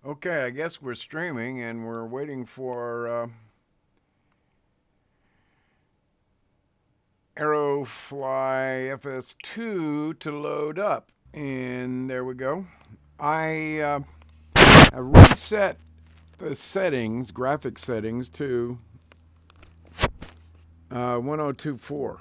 Okay, I guess we're streaming and we're waiting for Aerofly FS2 to load up. And there we go. I reset the settings, graphic settings, to 1024.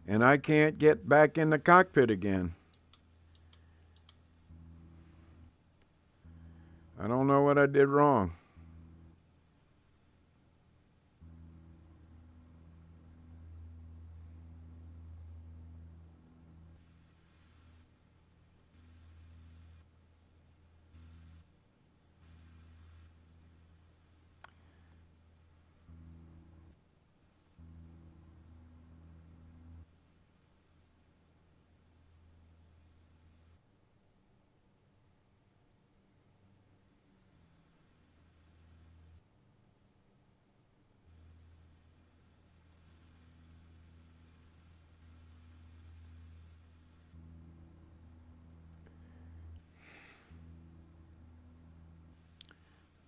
And I can't get back in the cockpit again. I don't know what I did wrong.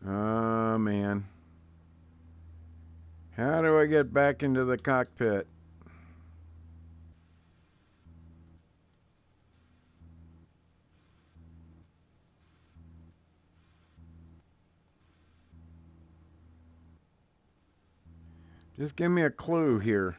Oh, man. How do I get back into the cockpit? Just give me a clue here.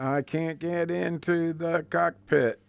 I can't get into the cockpit.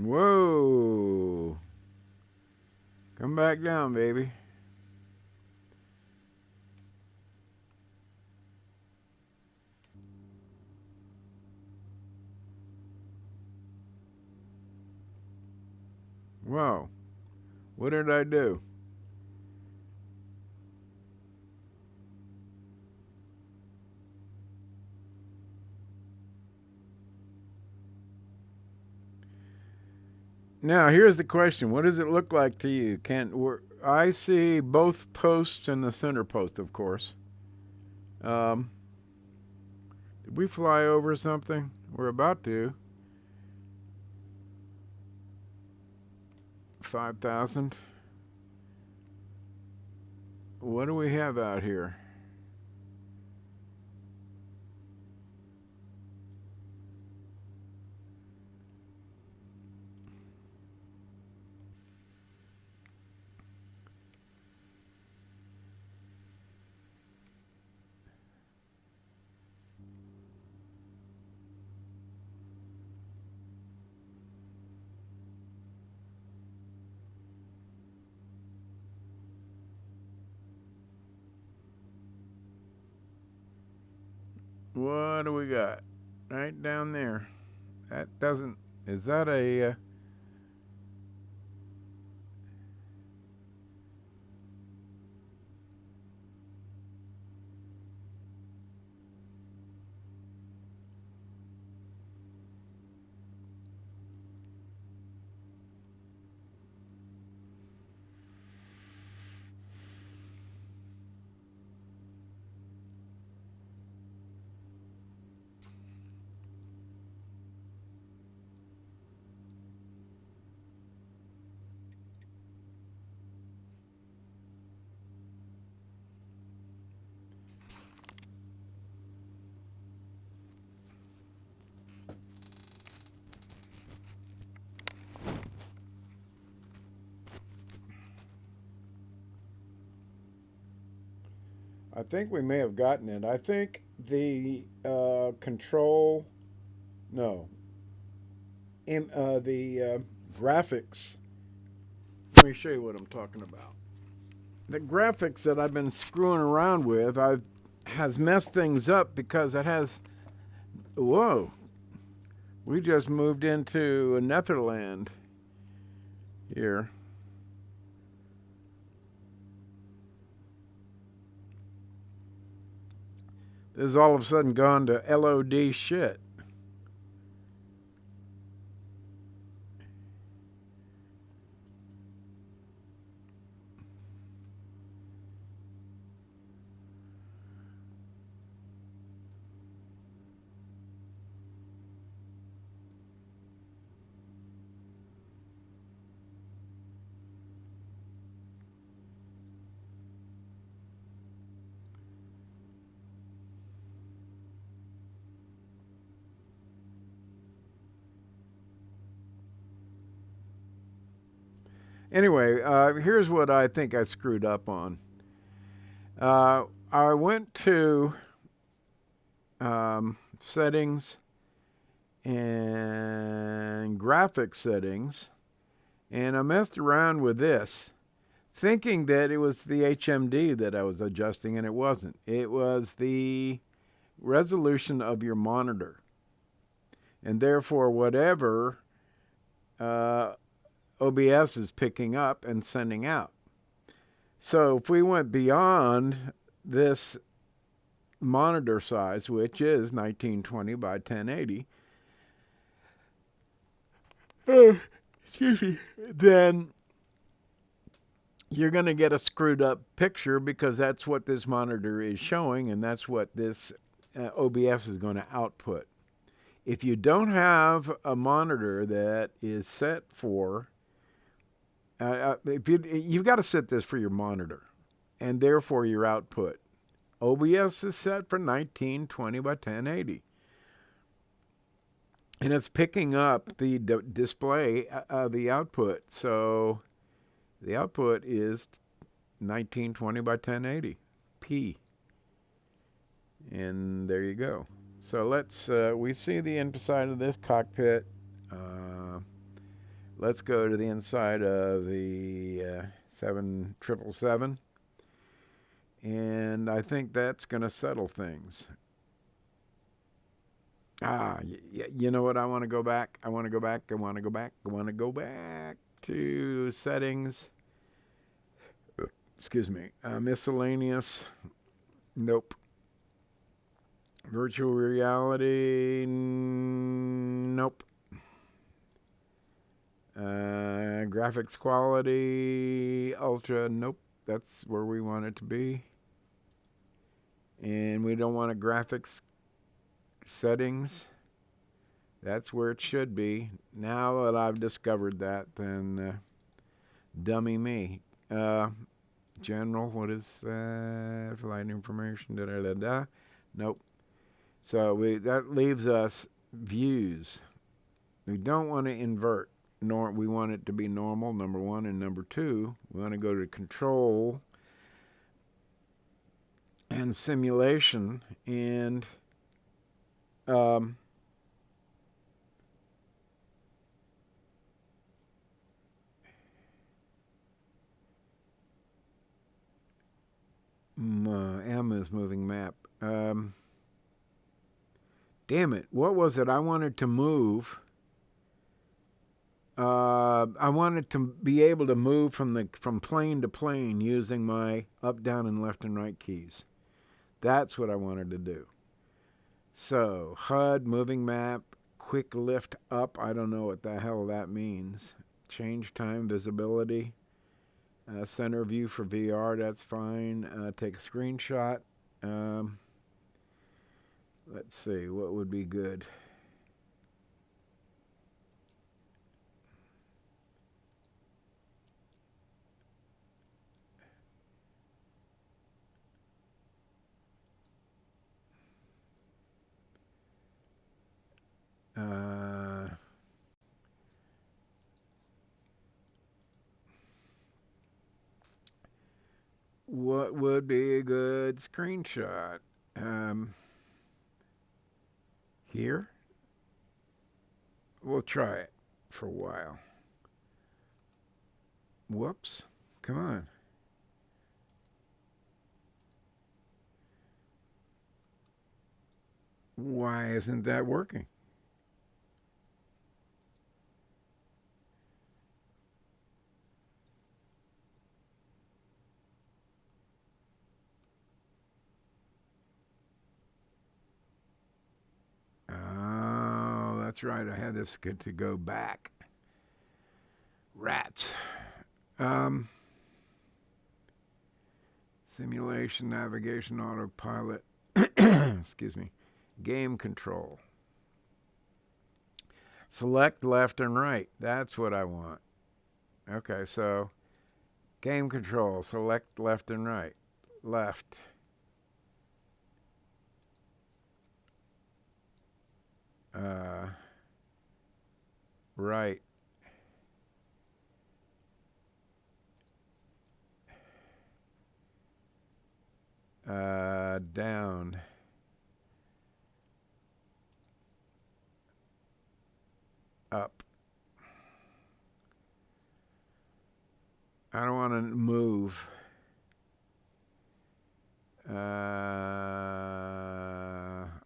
Whoa. Come back down, baby. Whoa. What did I do? Now, here's the question. What does it look like to you? I see both posts and the center post, of course. Did we fly over something? We're about to. 5,000. What do we have out here? What do we got? Right down there. That doesn't. Is that a. I think we may have gotten it. I think the control. No. The graphics. Let me show you what I'm talking about. The graphics that I've been screwing around with has messed things up because it has. Whoa. We just moved into Netherland here. This has all of a sudden gone to LOD shit. Anyway, here's what I think I screwed up on. I went to settings and graphic settings, and I messed around with this, thinking that it was the HMD that I was adjusting, and it wasn't. It was the resolution of your monitor. And therefore, whatever OBS is picking up and sending out. So if we went beyond this monitor size, which is 1920 by 1080, excuse me, then you're going to get a screwed up picture because that's what this monitor is showing, and that's what this OBS is going to output. If you don't have a monitor that is set for, you've got to set this for your monitor, and therefore your output. OBS is set for 1920 by 1080. And it's picking up the display, the output. So the output is 1920 by 1080 p. And there you go. So let's we see the inside of this cockpit. Let's go to the inside of the 7777. And I think that's going to settle things. You know what? I want to go back. I want to go back to settings. Excuse me. Miscellaneous. Nope. Virtual reality. Nope. Graphics quality. Ultra. Nope. That's where we want it to be. And we don't want a graphics settings. That's where it should be. Now that I've discovered that, then dummy me. General, what is that? Flight information, da-da-da-da. Nope. So that leaves us views. We don't want to invert. We want it to be normal, number one, and number two, we want to go to control and simulation, and M is moving map. Damn it, what was it I wanted to move? I wanted to be able to move from plane to plane using my up, down, and left and right keys. That's what I wanted to do. So, HUD, moving map, quick lift up. I don't know what the hell that means. Change time, visibility. Center view for VR, that's fine. Take a screenshot. Let's see, what would be good? What would be a good screenshot? Here? We'll try it for a while. Whoops. Come on. Why isn't that working? Oh, that's right. I had this good to go back. Rats. Simulation, navigation, autopilot. Excuse me. Game control. Select left and right. That's what I want. Okay, so game control. Select left and right. Left. Right. Down. Up. I don't want to move.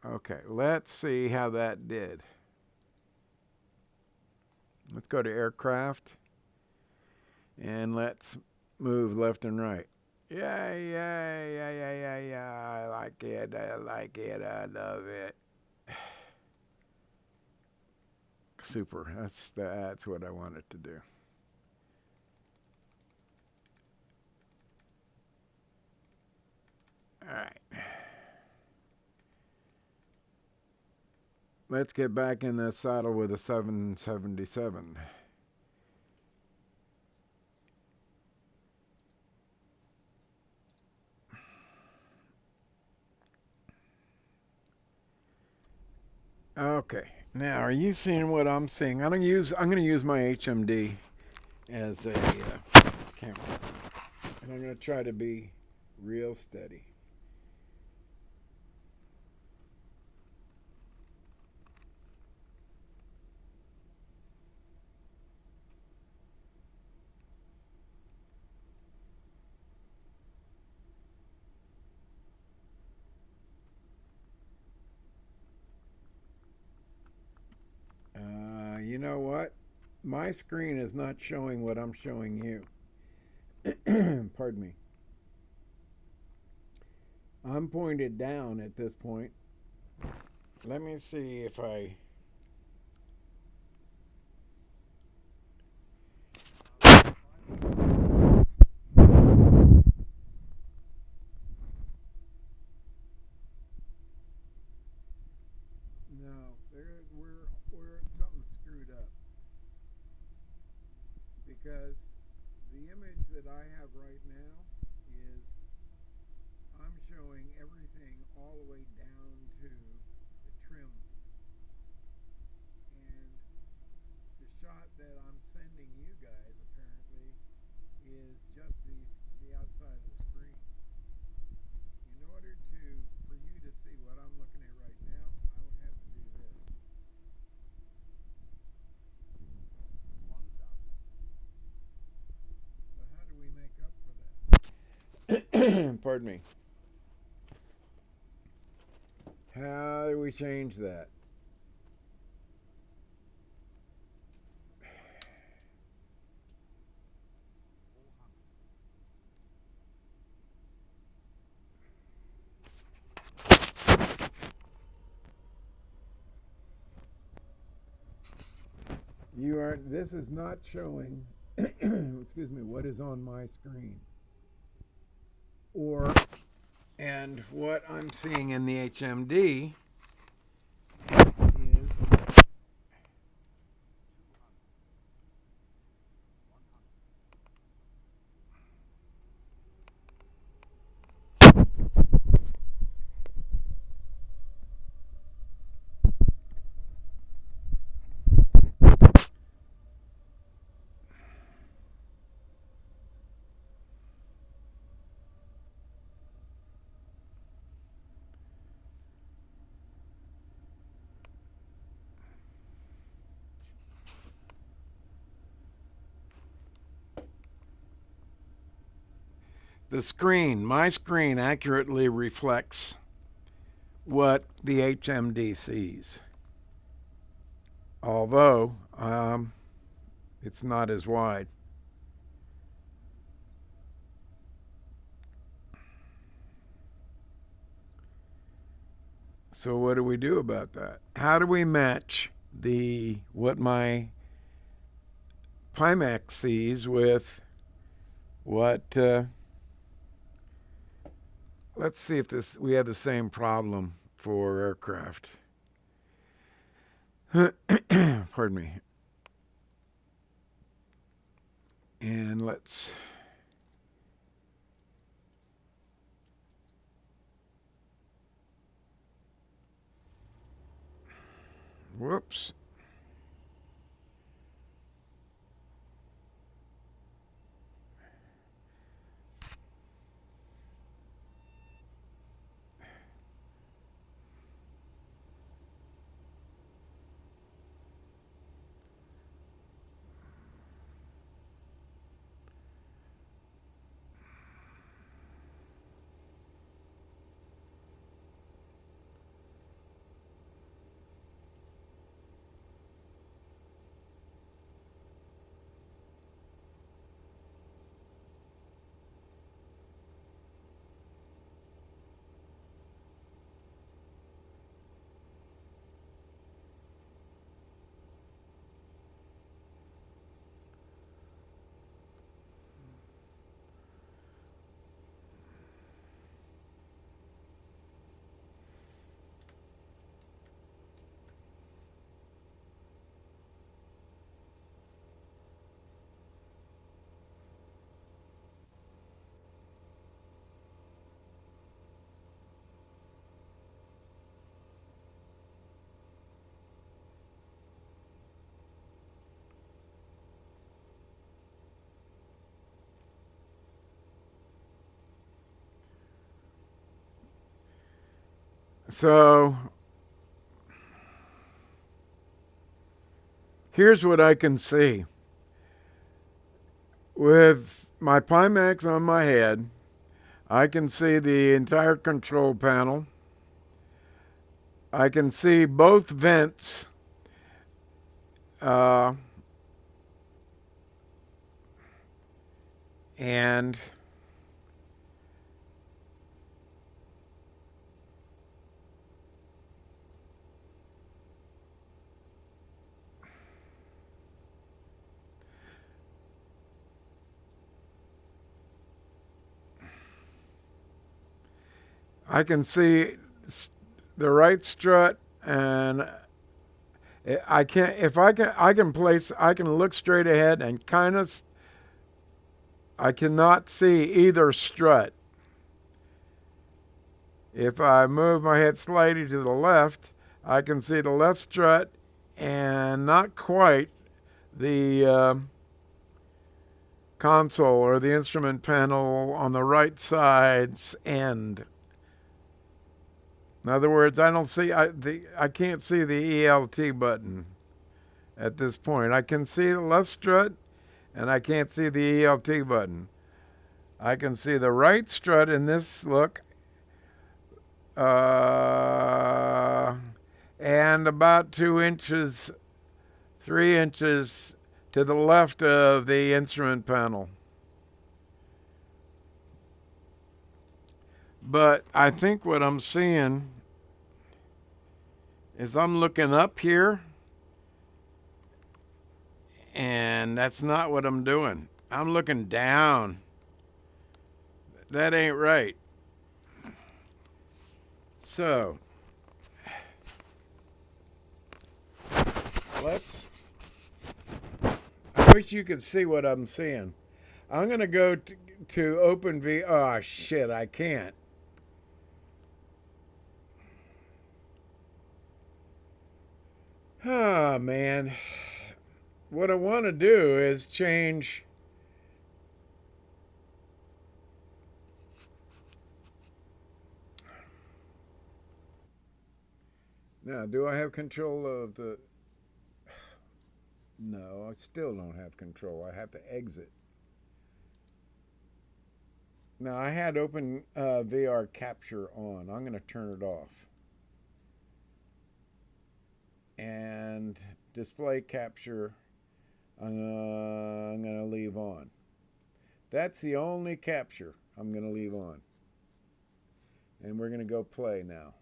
Okay, let's see how that did. Let's go to aircraft. And let's move left and right. Yeah. I like it. I love it. Super. That's what I wanted to do. All right. Let's get back in the saddle with a 777. Okay. Now, are you seeing what I'm seeing? I'm going to use my HMD as a camera, and I'm going to try to be real steady. know what? My screen is not showing what I'm showing you. Pardon me. I'm pointed down at this point. Let me see if I... No, we're something screwed up. Because the image that I have right now is I'm showing everything all the way down to the trim. And the shot that I'm sending you guys apparently is just the outside of the screen. In order for you to see what I'm looking at right now, I would have to do this. So how do we make up for that? Pardon me. How do we change that? This is not showing, excuse me, what is on my screen. And what I'm seeing in the HMD is the screen. My screen accurately reflects what the HMD sees. Although it's not as wide. So what do we do about that? How do we match what my Pimax sees with what let's see if we have the same problem for aircraft. Pardon me. And let's whoops. So here's what I can see. With my Pimax on my head, I can see the entire control panel. I can see both vents And I can see the right strut, and I can't. If I can place. I can look straight ahead and kind of. I cannot see either strut. If I move my head slightly to the left, I can see the left strut, and not quite the console or the instrument panel on the right side's end. In other words, I don't see I can't see the ELT button at this point. I can see the left strut, and I can't see the ELT button. I can see the right strut in this look, and about 2 inches, 3 inches to the left of the instrument panel. But I think what I'm seeing is I'm looking up here, and that's not what I'm doing. I'm looking down. That ain't right. So, I wish you could see what I'm seeing. I'm going to go to OpenVR. Oh, shit, I can't. Oh, man. What I want to do is change. Now, do I have control of the... No, I still don't have control. I have to exit. Now, I had OpenVR capture on. I'm going to turn it off. And display capture, I'm going to leave on. That's the only capture I'm going to leave on. And we're going to go play now.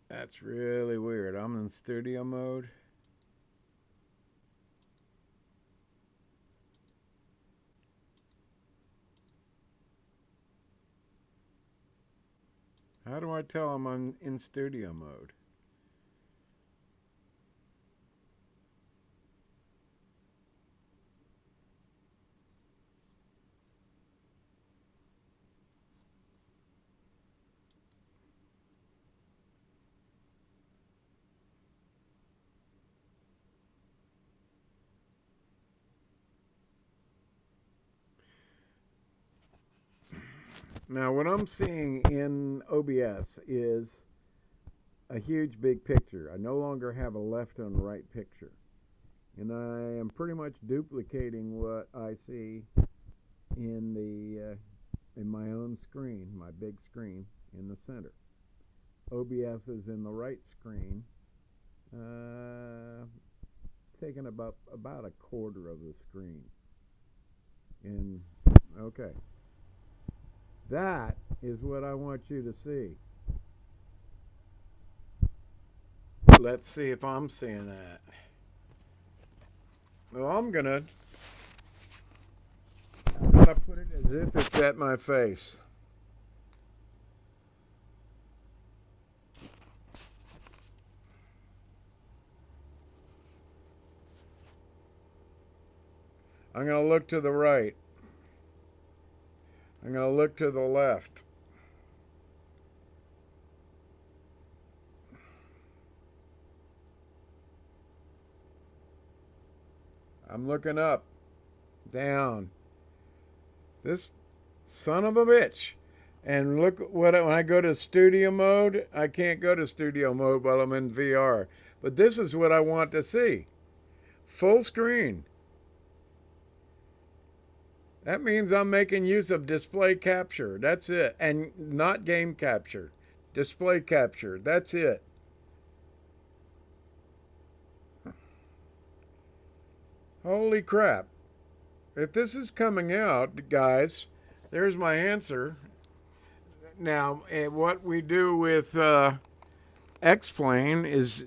That's really weird. I'm in studio mode. How do I tell I'm in studio mode? Now, what I'm seeing in OBS is a huge big picture. I no longer have a left and right picture. And I am pretty much duplicating what I see in the in my own screen, my big screen in the center. OBS is in the right screen, taking about a quarter of the screen. And okay. That is what I want you to see. Let's see if I'm seeing that. Well, I'm gonna put it as if it's at my face. I'm gonna look to the right. I'm going to look to the left. I'm looking up, down. This son of a bitch. And look what when I go to studio mode, I can't go to studio mode while I'm in VR. But this is what I want to see. Full screen. That means I'm making use of display capture. That's it. And not game capture. Display capture. That's it. Holy crap. If this is coming out, guys, there's my answer. Now, what we do with X-Plane is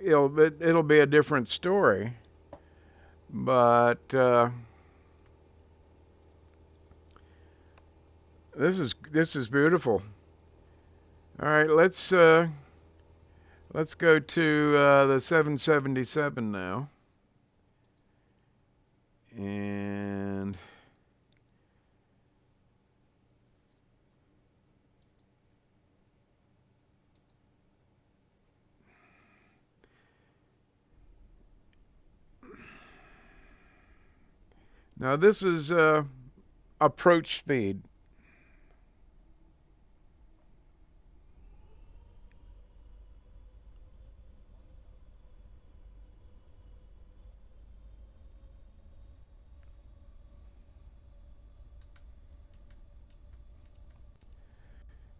it'll be a different story. But this is beautiful. All right, let's go to the 777 now. And now this is approach speed.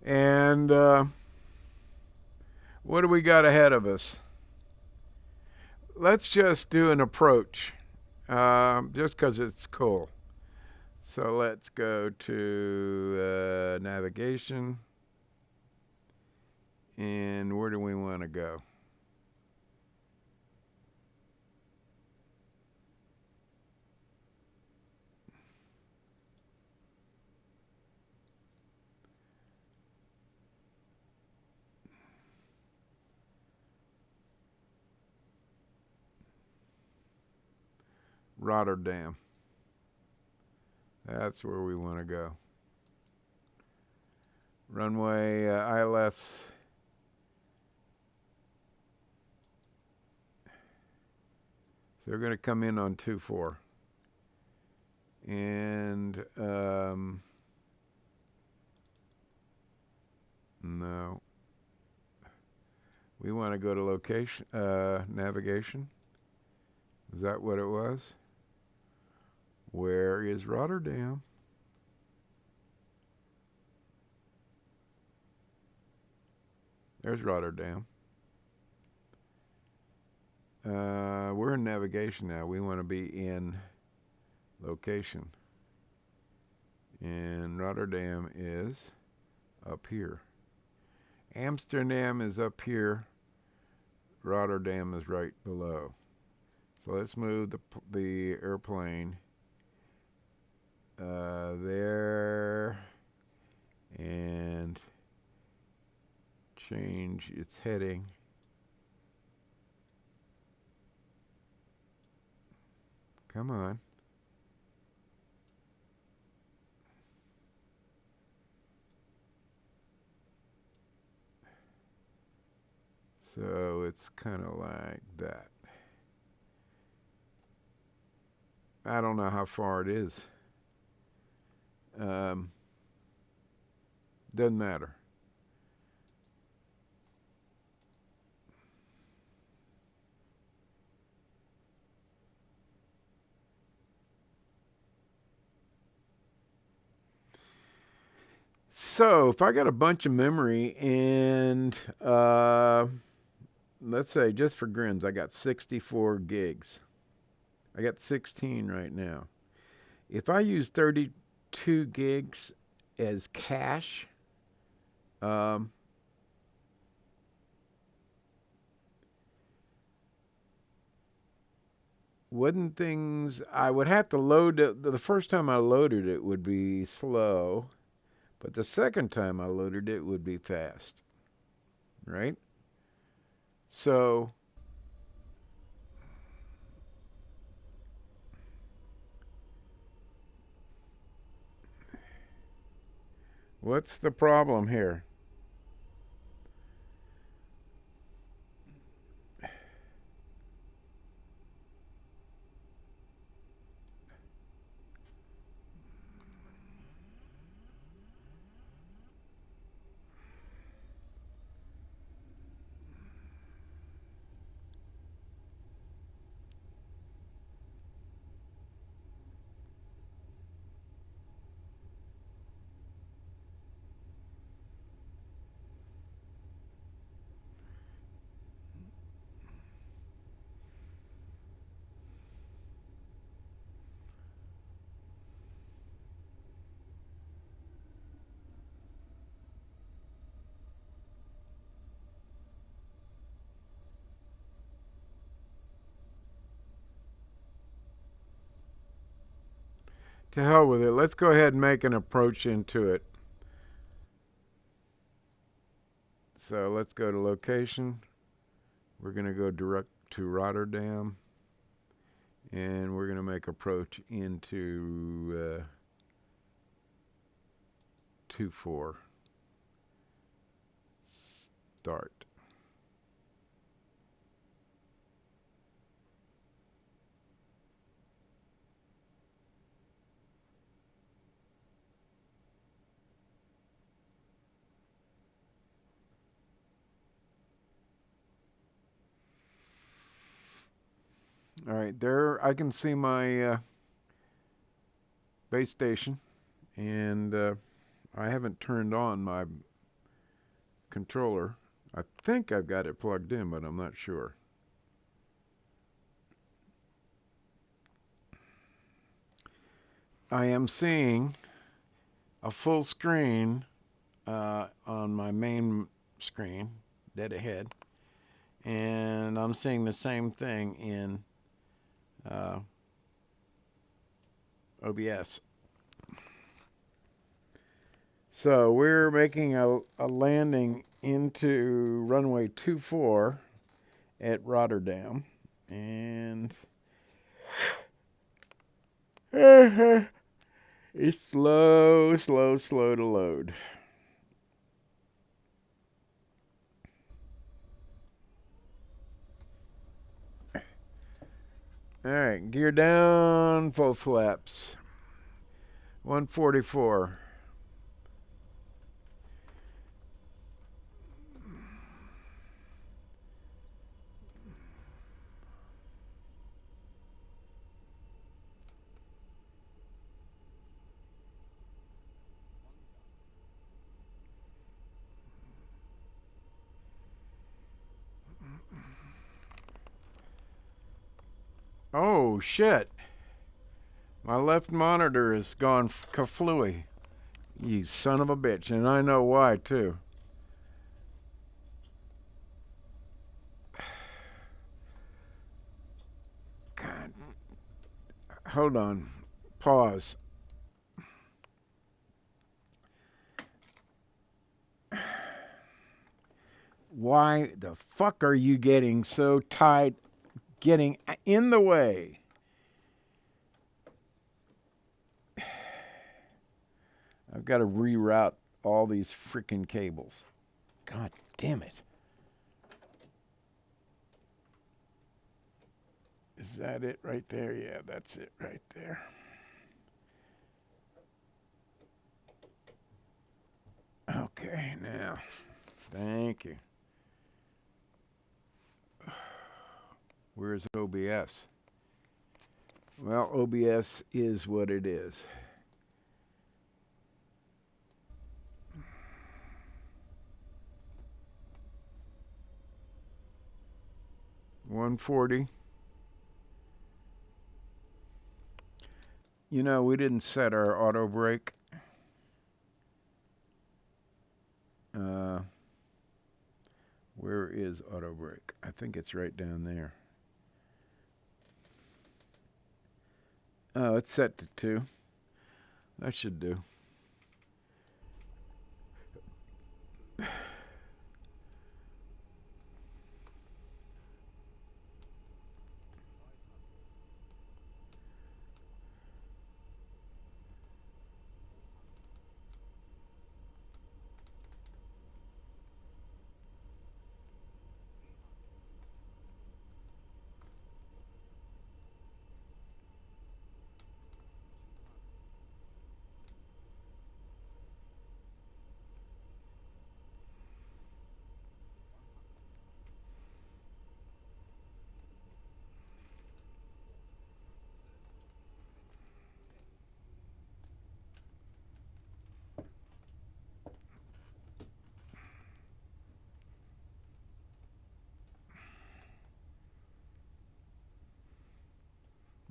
And what do we got ahead of us? Let's just do an approach, just because it's cool. So let's go to navigation. And where do we want to go? Rotterdam. That's where we want to go. Runway ILS. They're going to come in on 24. And no. We want to go to location, navigation. Is that what it was? Where is Rotterdam? There's Rotterdam. We're in navigation now. We want to be in location. And Rotterdam is up here. Amsterdam is up here. Rotterdam is right below. So let's move the airplane there and change its heading. Come on. So it's kind of like that. I don't know how far it is. Doesn't matter. So if I got a bunch of memory and let's say just for grins, I got 64 gigs. I got 16 right now. If I use 32 gigs as cache, wouldn't things, I would have to load it, the first time I loaded it would be slow, but the second time I loaded it would be fast, right? So what's the problem here? To hell with it. Let's go ahead and make an approach into it. So let's go to location. We're going to go direct to Rotterdam. And we're going to make approach into 24. Start. All right, there I can see my base station, and I haven't turned on my controller. I think I've got it plugged in, but I'm not sure. I am seeing a full screen on my main screen, dead ahead, and I'm seeing the same thing in OBS. So we're making a landing into runway 24 at Rotterdam, and it's slow to load. All right, gear down, full flaps. 144. Oh, shit. My left monitor has gone kaflooey. You son of a bitch. And I know why, too. God. Hold on. Pause. Why the fuck are you getting so tight, getting in the way? I've got to reroute all these freaking cables. God damn it. Is that it right there? Yeah, that's it right there. Okay, now. Thank you. Where's OBS? Well, OBS is what it is. $140. You know, we didn't set our auto brake. Where is auto brake? I think it's right down there. Oh, it's set to 2. That should do.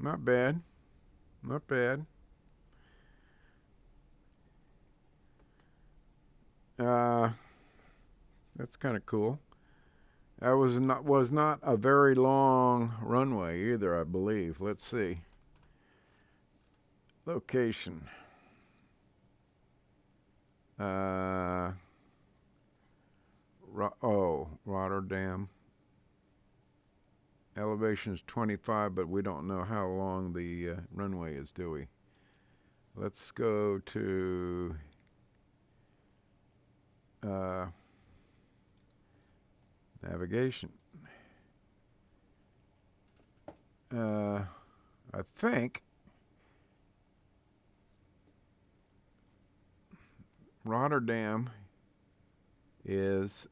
Not bad. Not bad. That's kind of cool. That was not a very long runway either, I believe. Let's see. Location. Rotterdam. Elevation is 25, but we don't know how long the runway is, do we? Let's go to navigation. I think Rotterdam is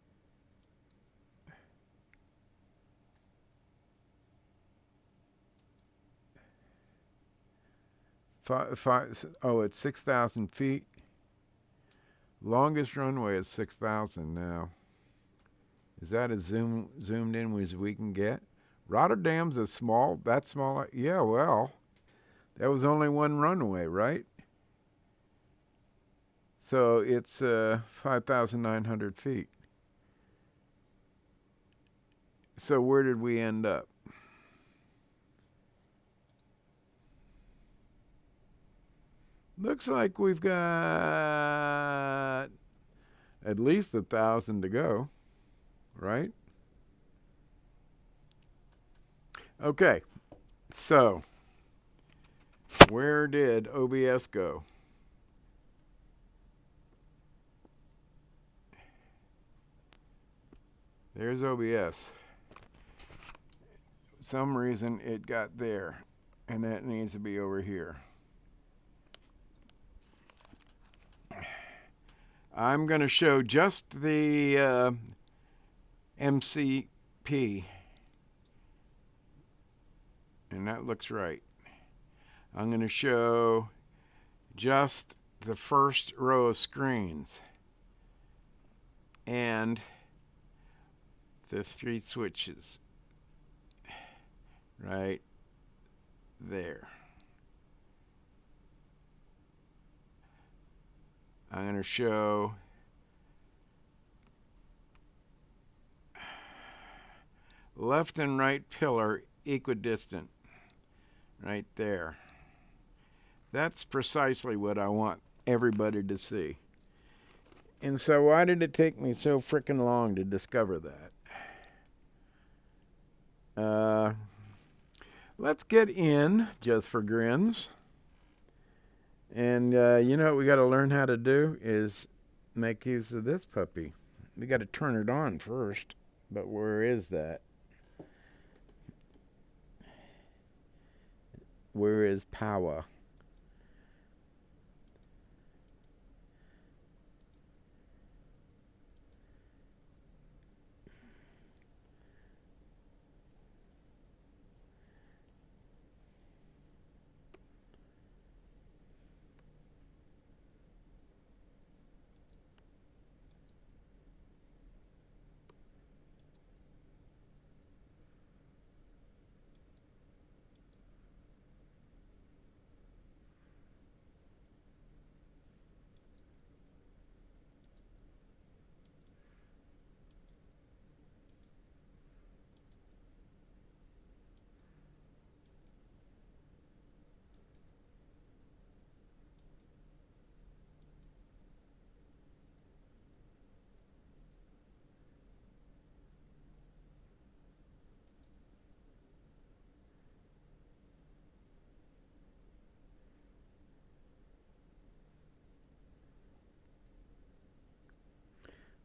it's 6,000 feet. Longest runway is 6,000 now. Is that as zoomed in as we can get? Rotterdam's that small? Yeah, well, there was only one runway, right? So it's 5,900 feet. So where did we end up? Looks like we've got at least 1,000 to go, right? Okay, so where did OBS go? There's OBS. For some reason it got there, and that needs to be over here. I'm going to show just the MCP, and that looks right. I'm going to show just the first row of screens and the 3 switches right there. I'm going to show left and right pillar equidistant right there. That's precisely what I want everybody to see. And so why did it take me so frickin' long to discover that? Let's get in, just for grins. And you know what we got to learn how to do is make use of this puppy. We got to turn it on first. But where is that? Where is power?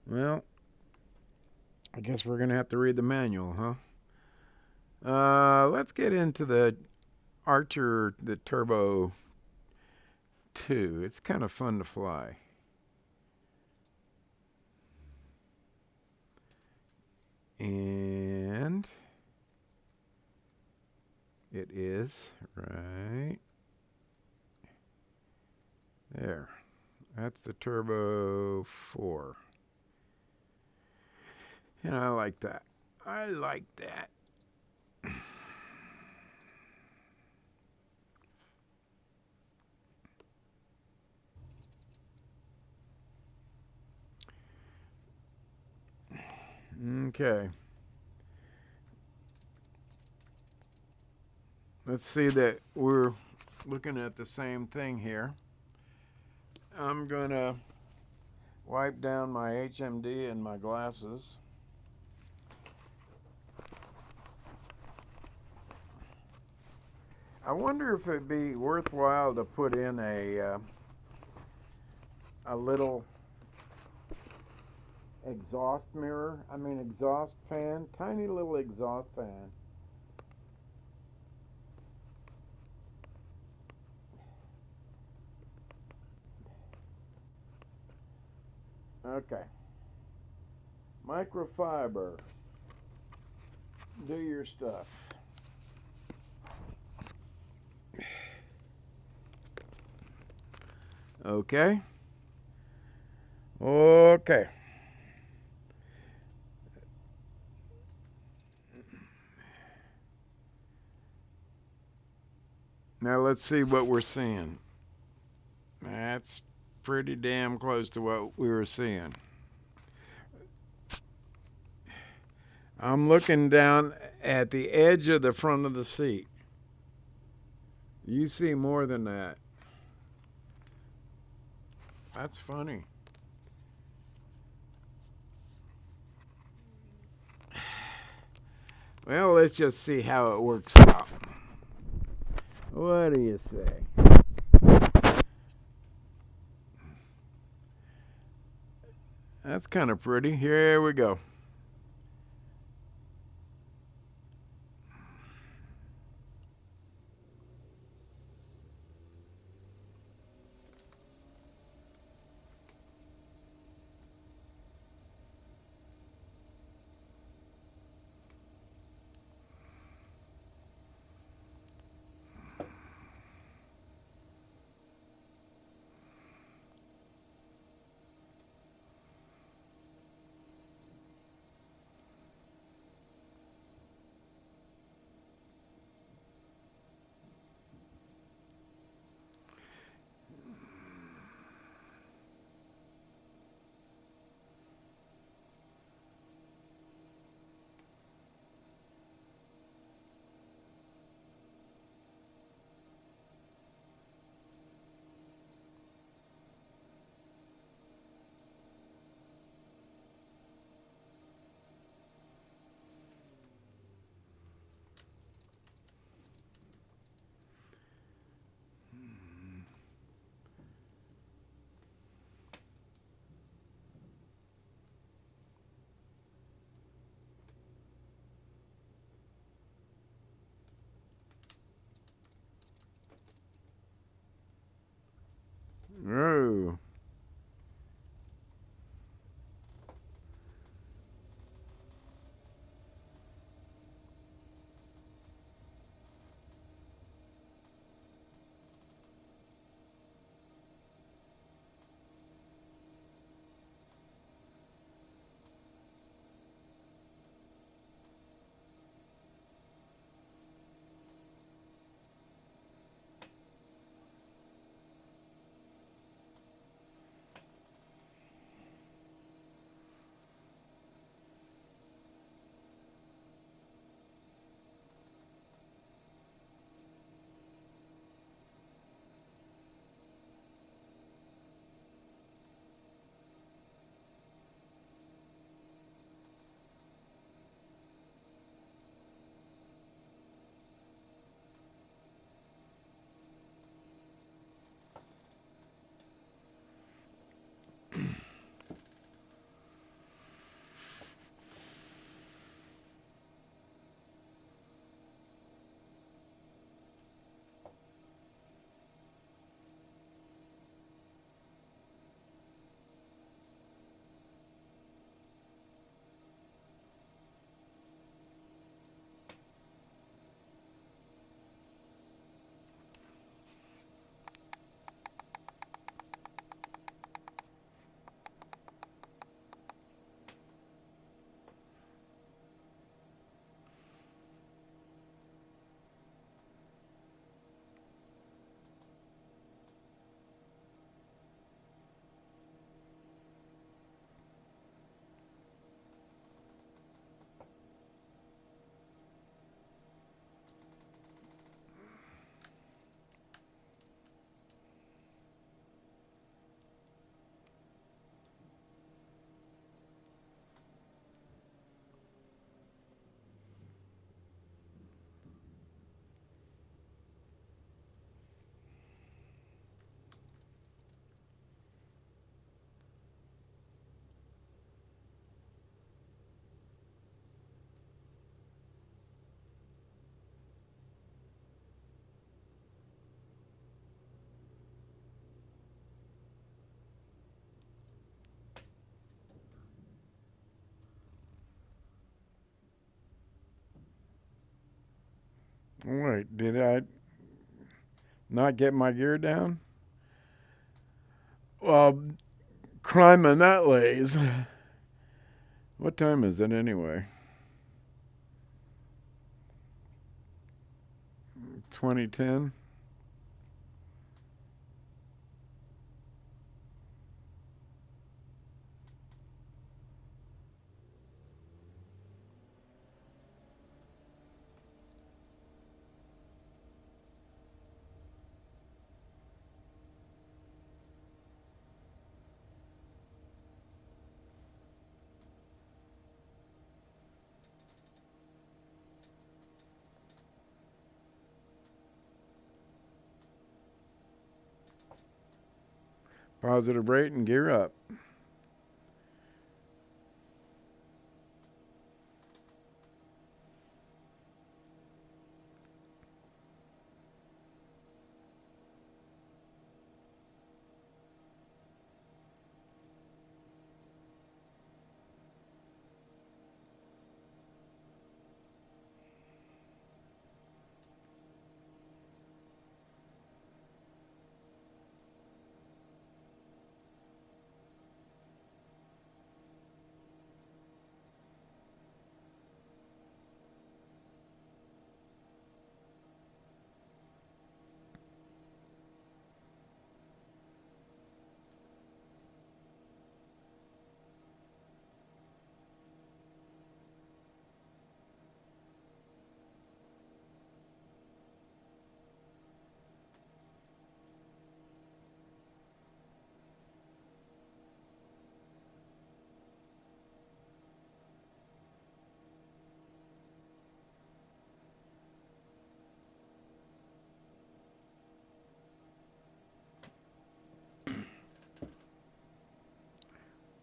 Well, I guess we're going to have to read the manual, huh? Let's get into the Archer, the Turbo 2. It's kind of fun to fly. And it is right there. That's the Turbo 4. And I like that. I like that. Okay. Let's see that we're looking at the same thing here. I'm gonna wipe down my HMD and my glasses. I wonder if it'd be worthwhile to put in a little exhaust fan, tiny little exhaust fan. Okay. Microfiber. Do your stuff. Okay. Okay. Now let's see what we're seeing. That's pretty damn close to what we were seeing. I'm looking down at the edge of the front of the seat. You see more than that. That's funny. Well, let's just see how it works out. What do you say? That's kind of pretty. Here we go. Wait, did I not get my gear down? Well, climbing that lays. What time is it anyway? 2010? Positive rate and gear up.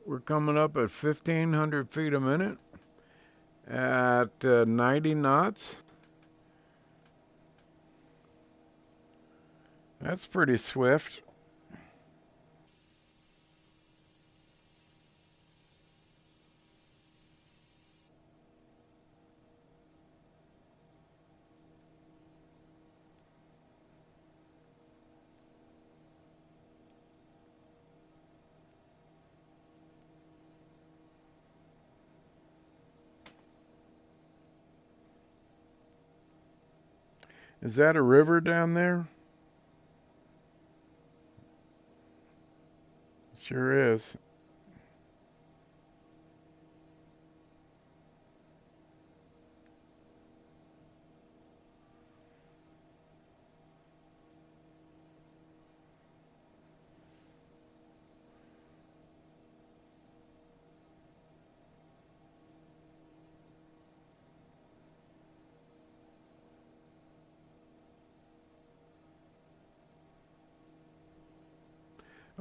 We're coming up at 1,500 feet a minute at 90 knots. That's pretty swift. Is that a river down there? Sure is.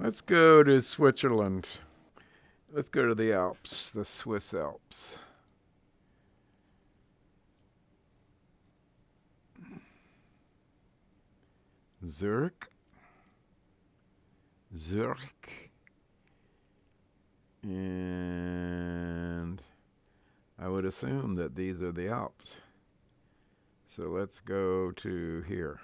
Let's go to Switzerland. Let's go to the Alps, the Swiss Alps. Zurich. And I would assume that these are the Alps. So let's go to here.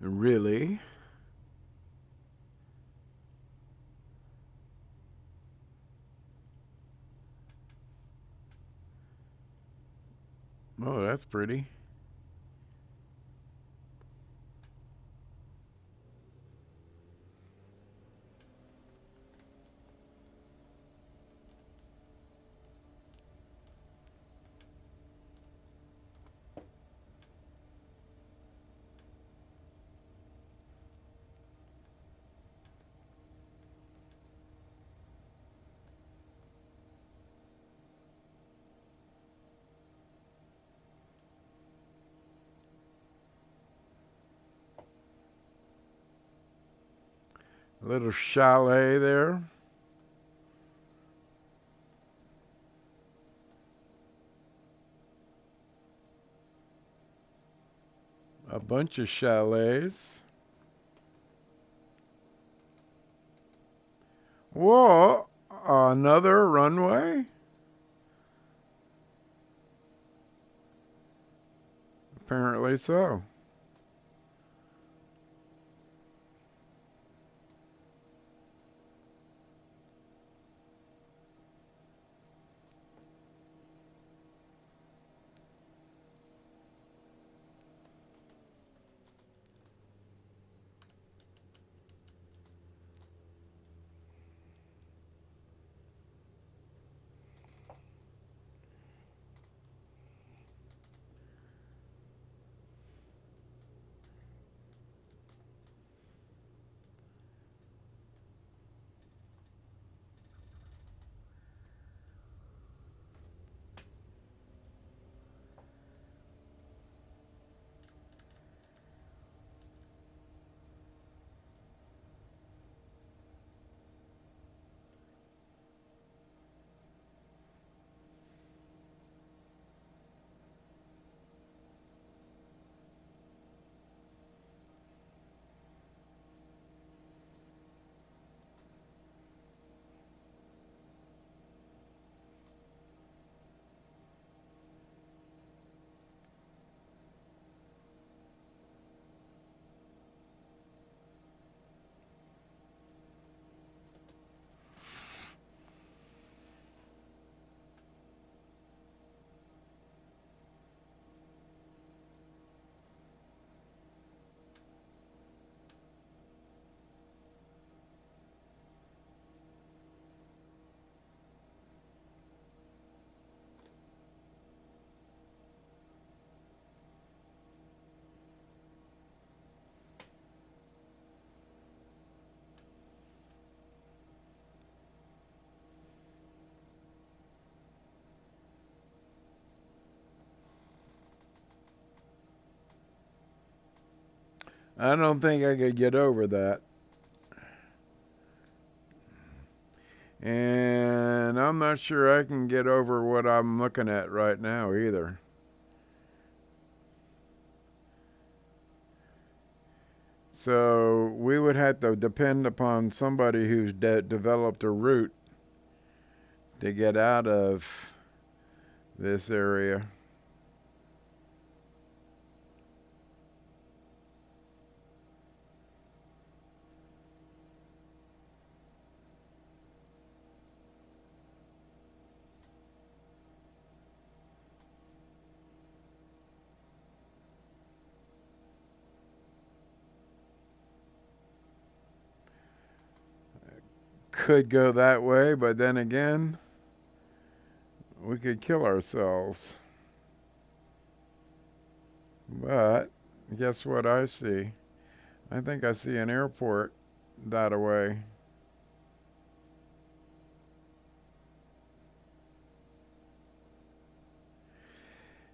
Really? Oh, that's pretty. A little chalet there. A bunch of chalets. Whoa, another runway? Apparently so. I don't think I could get over that. And I'm not sure I can get over what I'm looking at right now either. So we would have to depend upon somebody who's developed a route to get out of this area. Could go that way, but then again, we could kill ourselves. But guess what I see? I think I see an airport that away.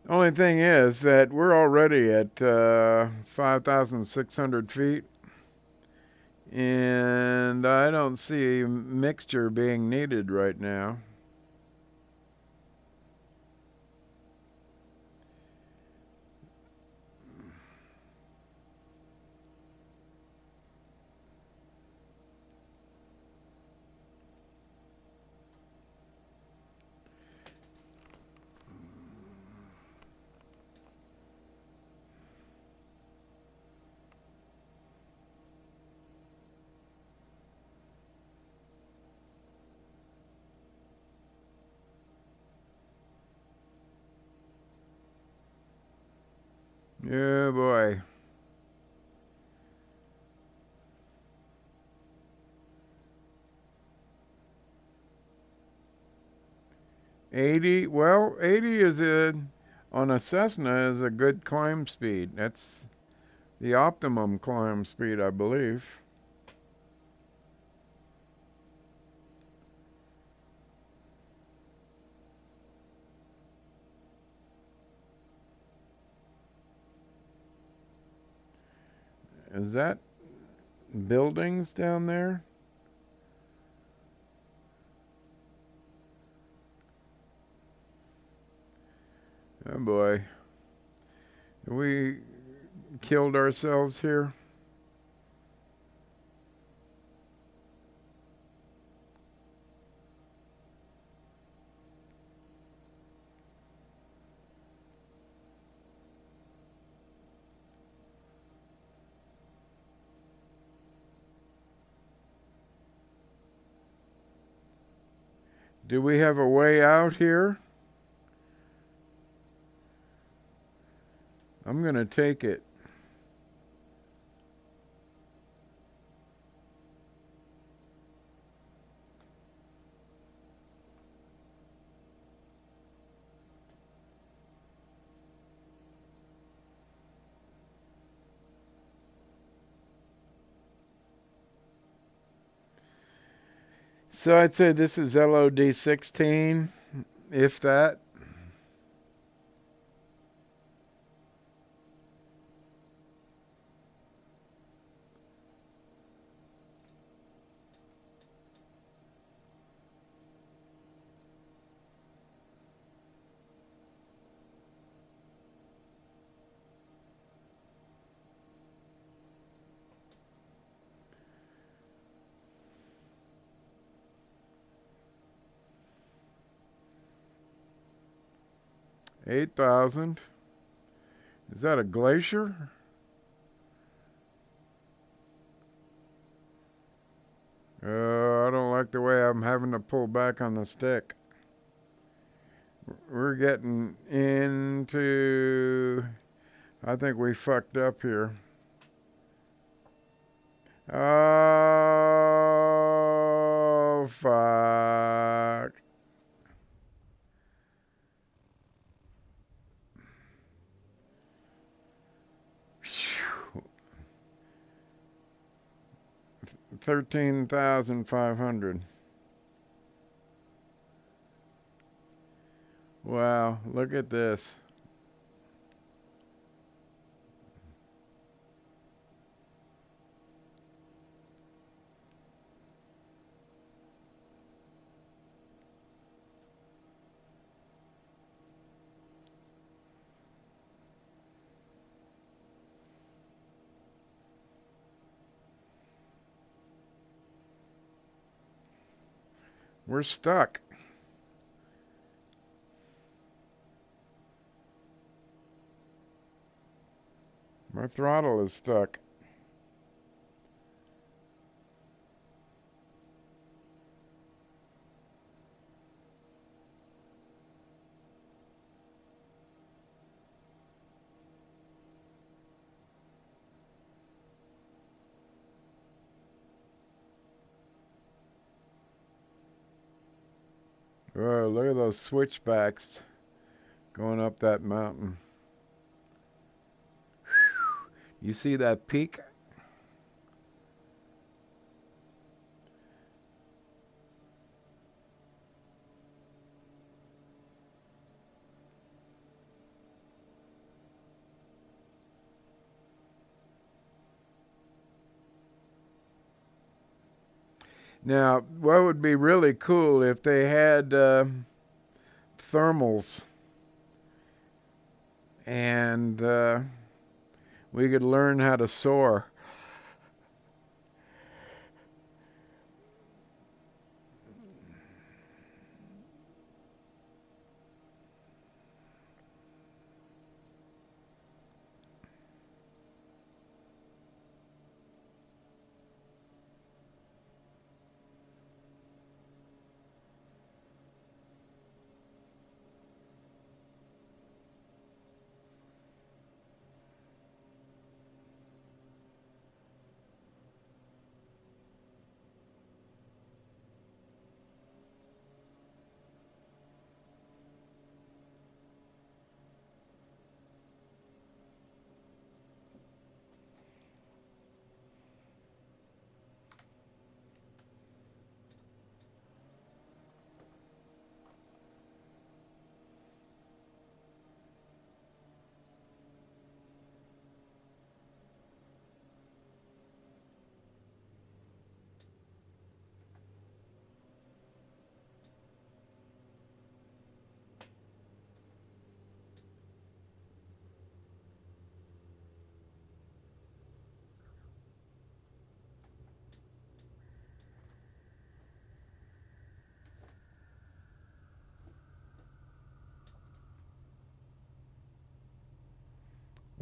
Only thing is that we're already at 5,600 feet. And I don't see mixture being needed right now. Yeah, boy. Well, 80 is on a Cessna is a good climb speed. That's the optimum climb speed, I believe. Is that buildings down there? Oh boy. We killed ourselves here. Do we have a way out here? I'm going to take it. So I'd say this is LOD16, if that. $8,000. Is that a glacier? I don't like the way I'm having to pull back on the stick. We're getting into... I think we fucked up here. Oh, fuck. Phew. 13,500. Wow, look at this. We're stuck. My throttle is stuck. Oh, look at those switchbacks going up that mountain. You see that peak? Now, what would be really cool if they had thermals and we could learn how to soar.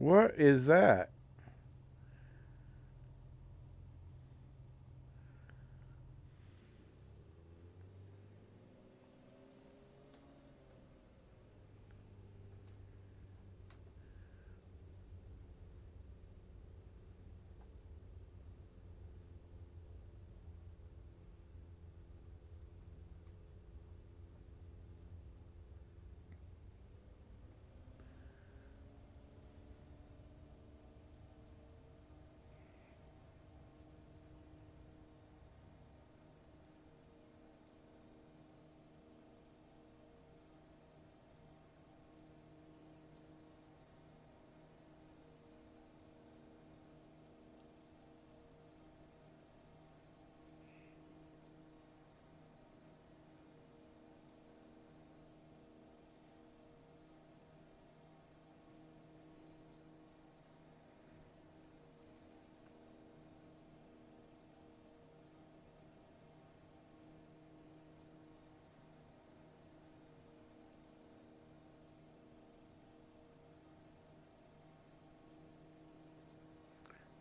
What is that?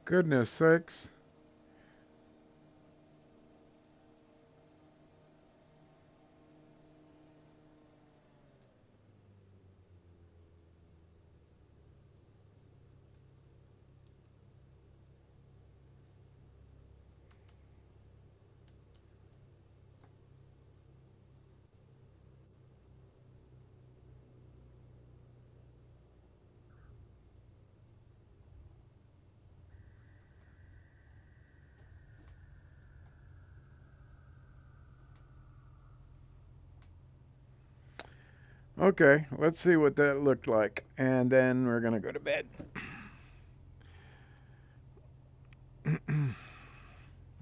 Goodness sakes. Okay, let's see what that looked like. And then we're going to go to bed.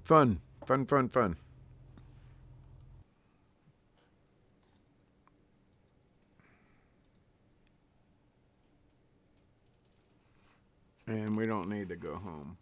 Fun, fun, fun, fun. And we don't need to go home.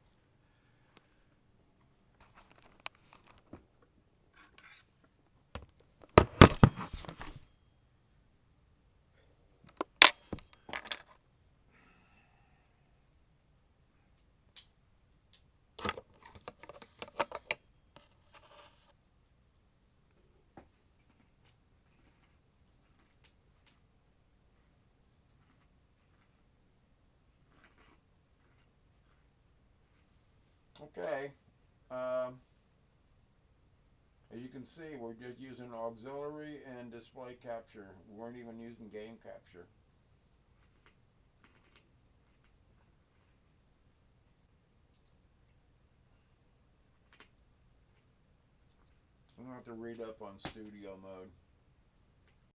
Okay. As you can see, we're just using auxiliary and display capture. We weren't even using game capture. I'm going to have to read up on studio mode.